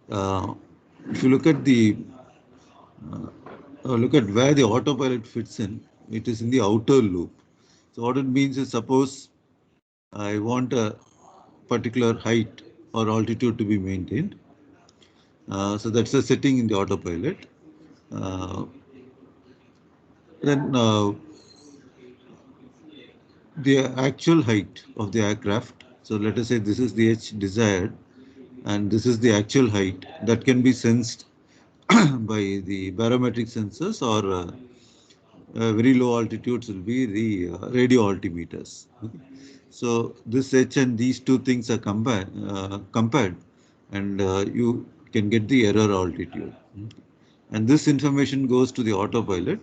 Uh, if you look at where the autopilot fits in, it is in the outer loop. So what it means is, suppose I want a particular height or altitude to be maintained. So that's a setting in the autopilot. Uh, then the actual height of the aircraft. So let us say this is the H desired, and this is the actual height that can be sensed by the barometric sensors, or very low altitudes will be the radio altimeters. Okay. So this H and these two things are compared, and you can get the error altitude. And this information goes to the autopilot.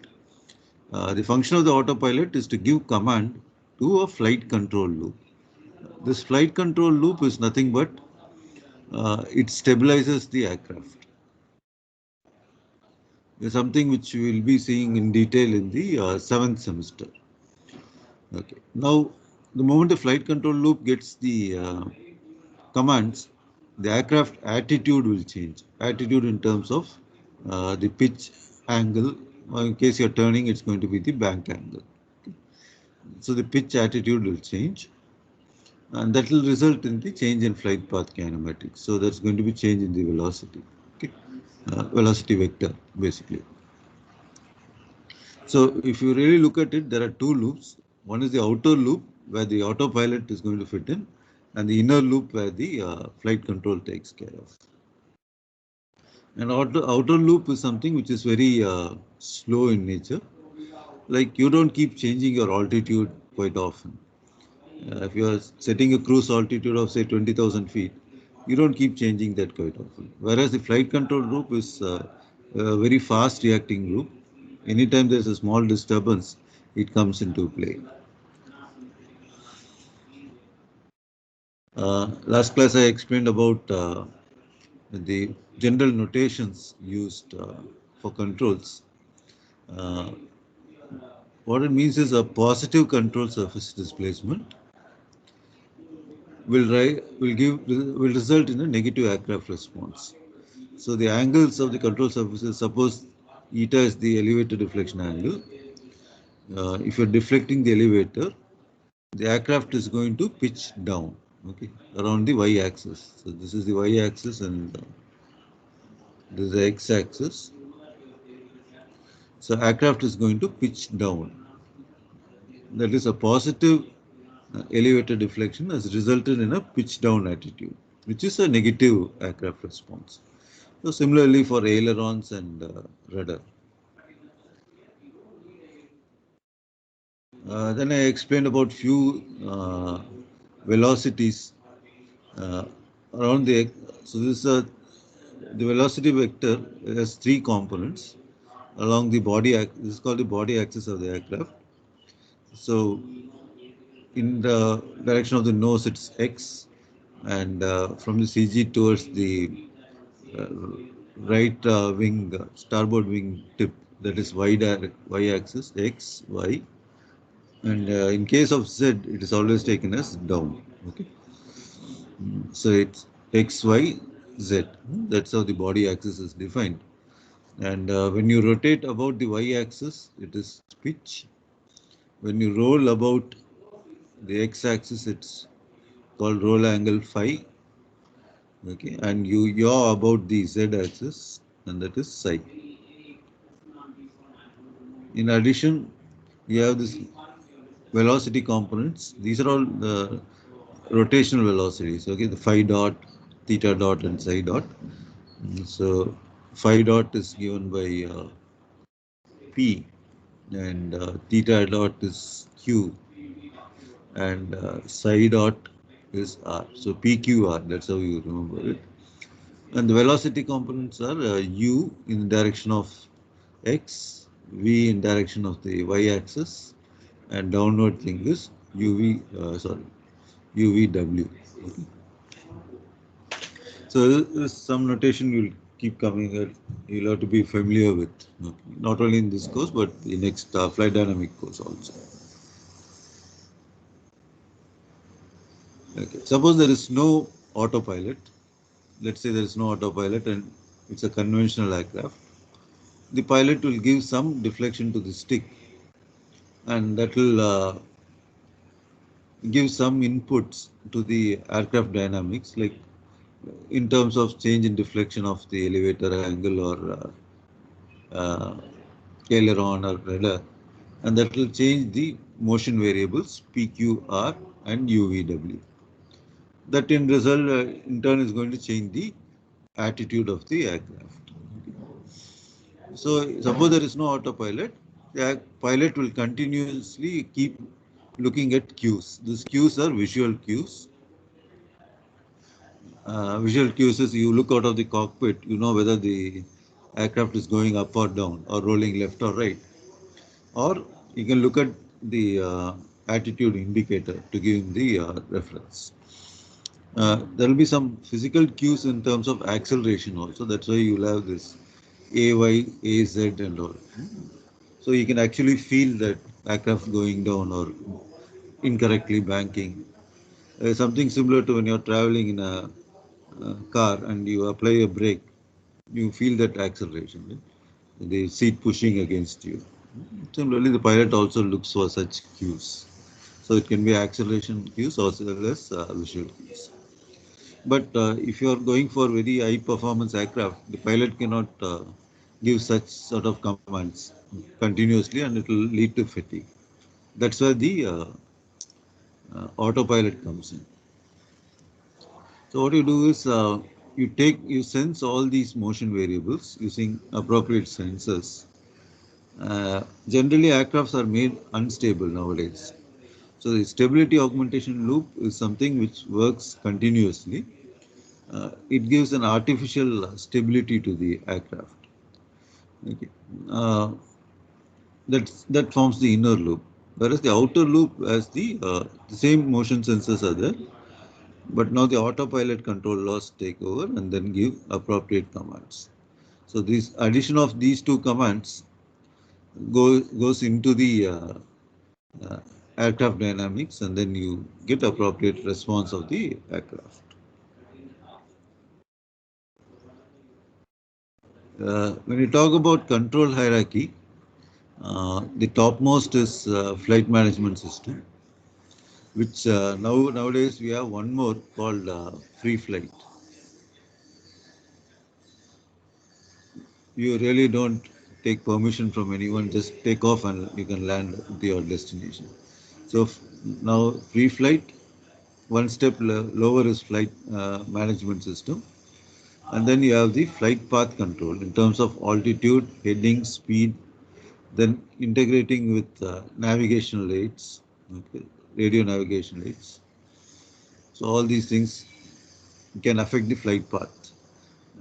The function of the autopilot is to give command to a flight control loop. This flight control loop is nothing but it stabilizes the aircraft. It's something which we will be seeing in detail in the seventh semester. Okay. Now, the moment the flight control loop gets the commands, the aircraft attitude will change. Attitude in terms of the pitch angle. In case you're turning, it's going to be the bank angle. So the pitch attitude will change, and that will result in the change in flight path kinematics. So that's going to be change in the velocity. Okay. Velocity vector, basically. So if you really look at it, there are two loops. One is the outer loop where the autopilot is going to fit in, and the inner loop where the flight control takes care of. And outer loop is something which is very slow in nature. Like, you don't keep changing your altitude quite often. If you are setting a cruise altitude of say 20,000 feet, you don't keep changing that quite often. Whereas the flight control loop is a very fast reacting loop. Anytime there's a small disturbance, it comes into play. Last class I explained about the general notations used for controls. Uh, what it means is a positive control surface displacement will result in a negative aircraft response. So the angles of the control surfaces, suppose eta is the elevator deflection angle. If you're deflecting the elevator, the aircraft is going to pitch down, okay, around the y-axis. So this is the y-axis, and this is the x-axis. So aircraft is going to pitch down. That is, a positive elevator deflection has resulted in a pitch down attitude, which is a negative aircraft response. So similarly for ailerons and rudder. Then I explained about few velocities uh, around the. So this is the velocity vector has three components along the body. This is called the body axis of the aircraft. So in the direction of the nose, it's x, and from the CG towards the uh, right wing, starboard wing tip, that is y axis, x, y, and in case of z, it is always taken as down. Okay, so it's x, y, z. That's how the body axis is defined. And when you rotate about the y axis, it is pitch. When you roll about the x axis, it's called roll angle phi. Okay, and you yaw about the z axis, and that is psi. In addition, you have this velocity components. These are all the rotational velocities. Okay, the phi dot, theta dot, and psi dot. So phi dot is given by p, and theta dot is q, and psi dot is r. So pqr. That's how you remember it. And the velocity components are u in the direction of x, v in direction of the y-axis, and downward thing is UVW. So this is some notation you'll keep coming at. You'll have to be familiar with, not only in this course but the next flight dynamic course also. Okay. Suppose there is no autopilot, let's say there is no autopilot and it's a conventional aircraft, the pilot will give some deflection to the stick, and that will give some inputs to the aircraft dynamics, like in terms of change in deflection of the elevator angle or uh, aileron or rudder, and that will change the motion variables PQR and UVW. That in turn is going to change the attitude of the aircraft. So suppose there is no autopilot, the pilot will continuously keep looking at cues. These cues are visual cues. Visual cues is you look out of the cockpit, you know whether the aircraft is going up or down or rolling left or right. Or you can look at the attitude indicator to give the reference. There will be some physical cues in terms of acceleration also. That's why you will have this AY, AZ and all. So you can actually feel that aircraft going down or incorrectly banking. Something similar to when you're traveling in a car and you apply a brake, you feel that acceleration, right? The seat pushing against you. Similarly, the pilot also looks for such cues. So it can be acceleration cues as well as visual cues. But if you are going for very high performance aircraft, the pilot cannot give such sort of commands continuously and it will lead to fatigue. That's where the autopilot comes in. So what you do is you sense all these motion variables using appropriate sensors. Generally, aircrafts are made unstable nowadays. So the stability augmentation loop is something which works continuously. It gives an artificial stability to the aircraft. Okay. Uh, that forms the inner loop, whereas the outer loop has the same motion sensors are there, but now the autopilot control laws take over and then give appropriate commands. So this addition of these two commands goes into the uh, aircraft dynamics, and then you get appropriate response of the aircraft. When you talk about control hierarchy, the topmost is flight management system, which nowadays we have one more called free flight. You really don't take permission from anyone, just take off and you can land at your destination. So now free flight, one step lower is flight management system. And then you have the flight path control in terms of altitude, heading, speed, then integrating with navigational aids, okay, radio navigation aids. So all these things can affect the flight path.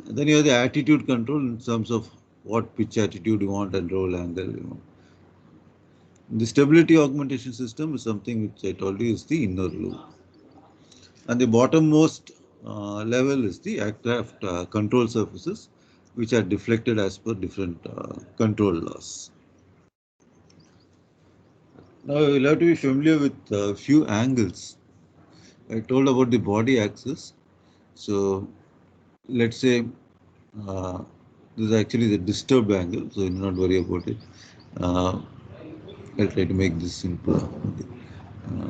And then you have the attitude control in terms of what pitch attitude you want and roll angle. The stability augmentation system is something which I told you is the inner loop. And the bottommost level is the aircraft control surfaces, which are deflected as per different control laws. Now you'll have to be familiar with a few angles. I told about the body axis. So let's say uh, this is actually the disturbed angle, so do not worry about it. Uh, I'll try to make this simple. Uh,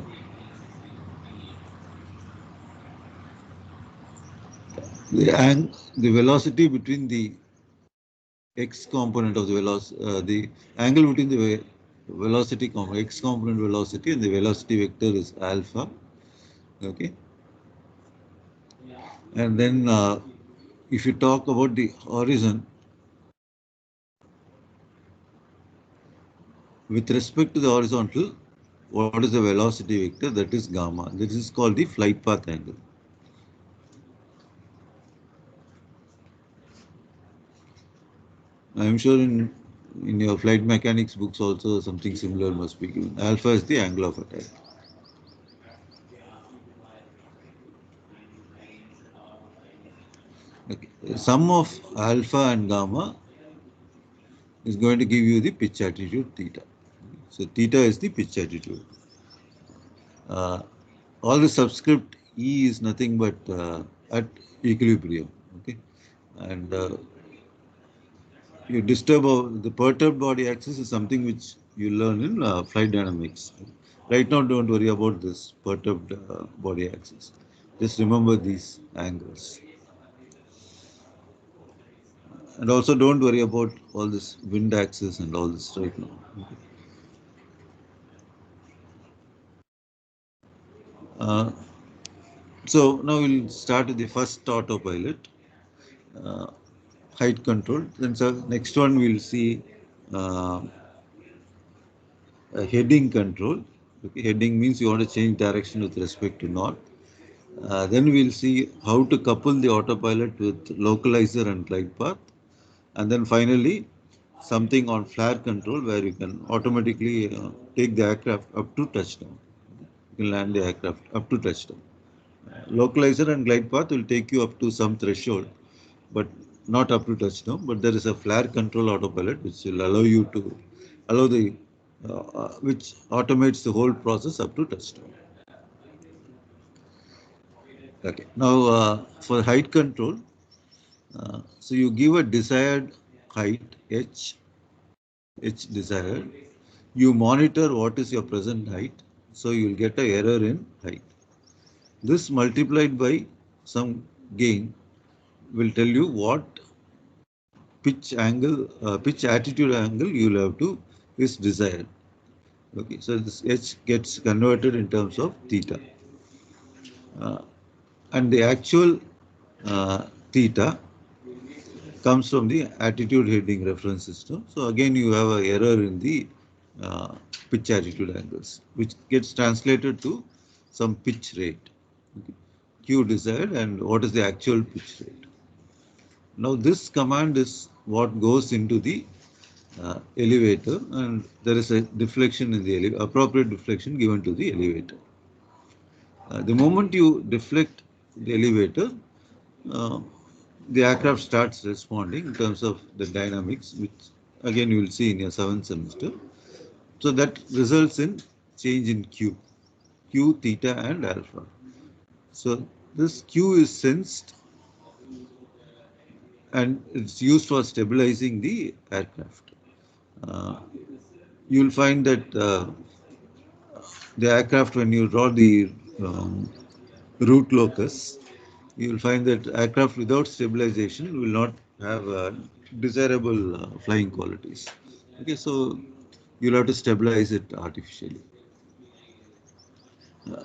the velocity between the x component of the velocity, the angle between the velocity component, x component velocity and the velocity vector is alpha. Okay, and then if you talk about the horizon, with respect to the horizontal, what is the velocity vector? That is gamma. This is called the flight path angle. I am sure in your flight mechanics books also something similar must be given. Alpha is the angle of attack. Okay. Sum of alpha and gamma is going to give you the pitch attitude theta. So theta is the pitch attitude. Uh, all the subscript E is nothing but at equilibrium. And you disturb the perturbed body axis is something which you learn in flight dynamics. Right now, don't worry about this perturbed body axis. Just remember these angles. And also don't worry about all this wind axis and all this right now. Okay. Uh, so now we'll start with the first autopilot, uh, height control. Then so next one we'll see uh, heading control. Okay, heading means you want to change direction with respect to north. Then we'll see how to couple the autopilot with localizer and glide path. And then finally, something on flare control where you can automatically take the aircraft up to touchdown. You can land the aircraft up to touchdown. Localizer and glide path will take you up to some threshold, but not up to touchdown. But there is a flare control autopilot which will allow you to allow the which automates the whole process up to touchdown. Okay. Now for height control, so you give a desired height h desired. You monitor what is your present height, so you will get a error in height. This multiplied by some gain will tell you what pitch attitude angle you will have to is desired. Okay, so this h gets converted in terms of theta, uh, and the actual theta comes from the attitude heading reference system. So again, you have an error in the uh, pitch attitude angles, which gets translated to some pitch rate. Okay. Q desired and what is the actual pitch rate. Now this command is what goes into the elevator, and there is a deflection in the appropriate deflection given to the elevator. The moment you deflect the elevator, uh, the aircraft starts responding in terms of the dynamics, which again you will see in your seventh semester. So that results in change in Q, theta, and alpha. So this Q is sensed and it's used for stabilizing the aircraft. Uh, you'll find that the aircraft, when you draw the um, route locus, you'll find that aircraft without stabilization will not have desirable flying qualities. Okay, so you'll have to stabilize it artificially.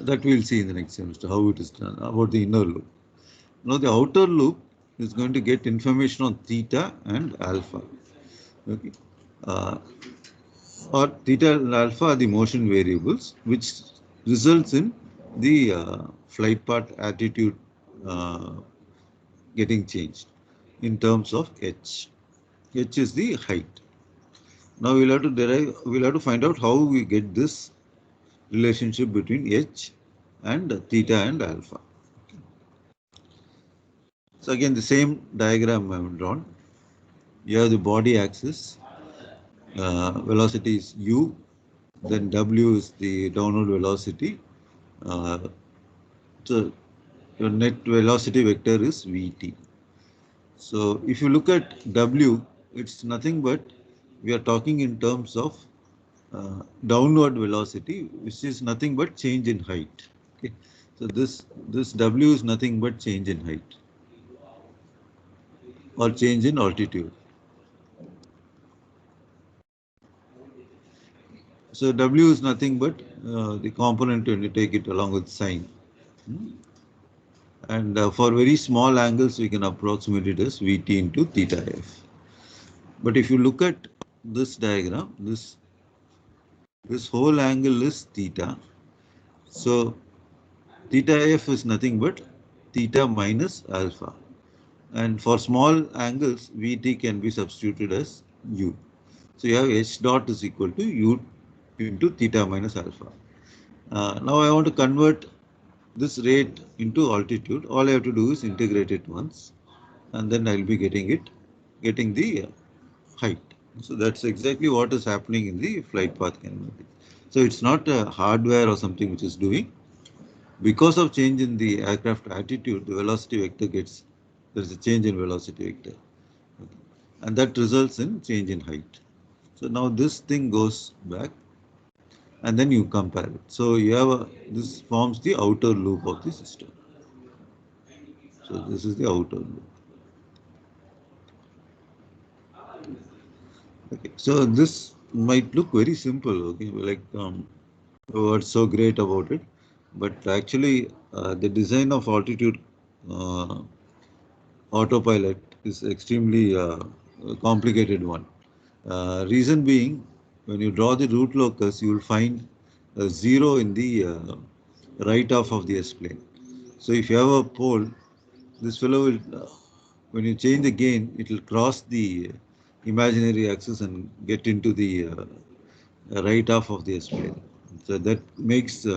That we'll see in the next semester how it is done about the inner loop. Now the outer loop is going to get information on theta and alpha. Okay, uh, or theta and alpha are the motion variables, which results in the flight path attitude uh, getting changed in terms of h. H is the height. Now we'll have to find out how we get this relationship between h and theta and alpha. So again, the same diagram I have drawn. You have the body axis, velocity is u, then w is the downward velocity. Uh, so your net velocity vector is vt. So if you look at w, it's nothing but we are talking in terms of downward velocity, which is nothing but change in height. Okay, so this w is nothing but change in height or change in altitude. So w is nothing but the component when you take it along with sine. And for very small angles, we can approximate it as Vt into theta f. But if you look at this diagram, this whole angle is theta. So theta f is nothing but theta minus alpha. And for small angles, Vt can be substituted as u. So you have h dot is equal to u into theta minus alpha. Now I want to convert this rate into altitude. All I have to do is integrate it once, and then I'll be getting the height. So that's exactly what is happening in the flight path kinematic. So it's not a hardware or something which is doing. Because of change in the aircraft attitude, the velocity vector gets There is a change in velocity vector. Okay. And that results in change in height. So now this thing goes back and then you compare it. So you have this forms the outer loop of the system. So this is the outer loop. Okay. So this might look very simple. Okay, like what's so great about it, but actually the design of altitude uh, autopilot is extremely complicated one. Reason being, when you draw the root locus, you will find a zero in the right half of the S-plane. So if you have a pole, this fellow will, when you change the gain, it will cross the imaginary axis and get into the right half of the S-plane. So that makes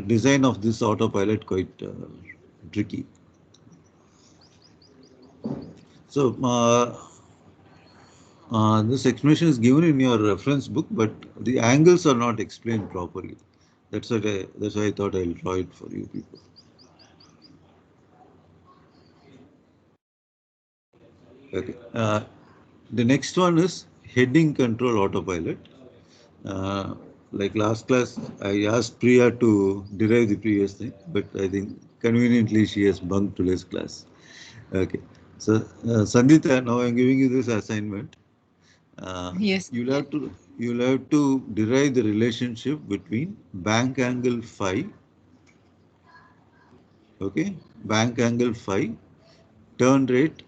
design of this autopilot quite tricky. So this explanation is given in your reference book, but the angles are not explained properly. That's why I thought I'll draw it for you people. Okay. The next one is heading control autopilot. Uh, like last class, I asked Priya to derive the previous thing, but I think conveniently she has bunked today's class. Okay. So, Sandita, now I'm giving you this assignment. Yes. You'll have to derive the relationship between bank angle phi, okay, bank angle phi, turn rate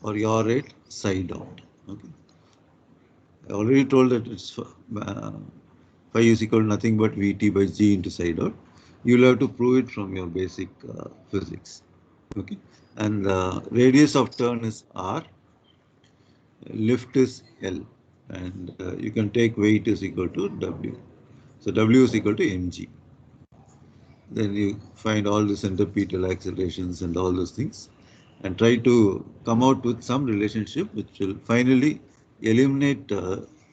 or yaw rate psi dot. Okay. I already told that it's phi is equal to nothing but Vt by g into psi dot. You'll have to prove it from your basic physics. Okay. And radius of turn is r, lift is L, and you can take weight is equal to W. So W is equal to mg. Then you find all the centripetal accelerations and all those things and try to come out with some relationship which will finally eliminate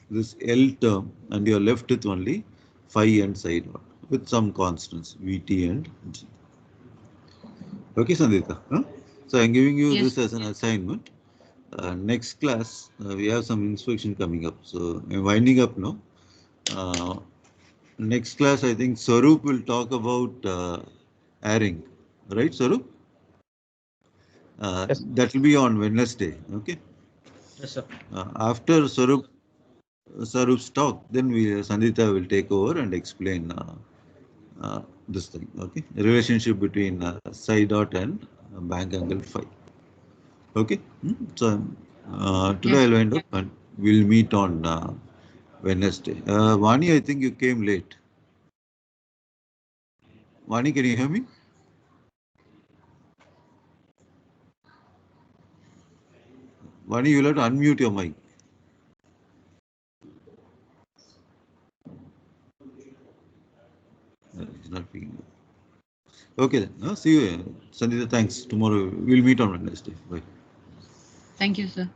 this L term and you're left with only phi and psi dot with some constants Vt and g. Okay, Sandhita. Huh? So I'm giving you Yes. this as an assignment. Next class, we have some inspection coming up. So I'm winding up now. Uh, Next class, I think Sarup will talk about airing. Right, Sarup? Yes, That will be on Wednesday. Okay. yes, sir. After Sarup's talk, then Sandhita will take over and explain this thing. Okay. The relationship between psi dot and bank angle phi. Okay. So today Yes. I'll wind up and we'll meet on Wednesday. Vani, I think you came late. Vani, can you hear me? Vani, you'll have to unmute your mic. It's not picking up. Okay then. See you, Sandhita. Thanks. Tomorrow we'll meet on Wednesday. Bye. Thank you, sir.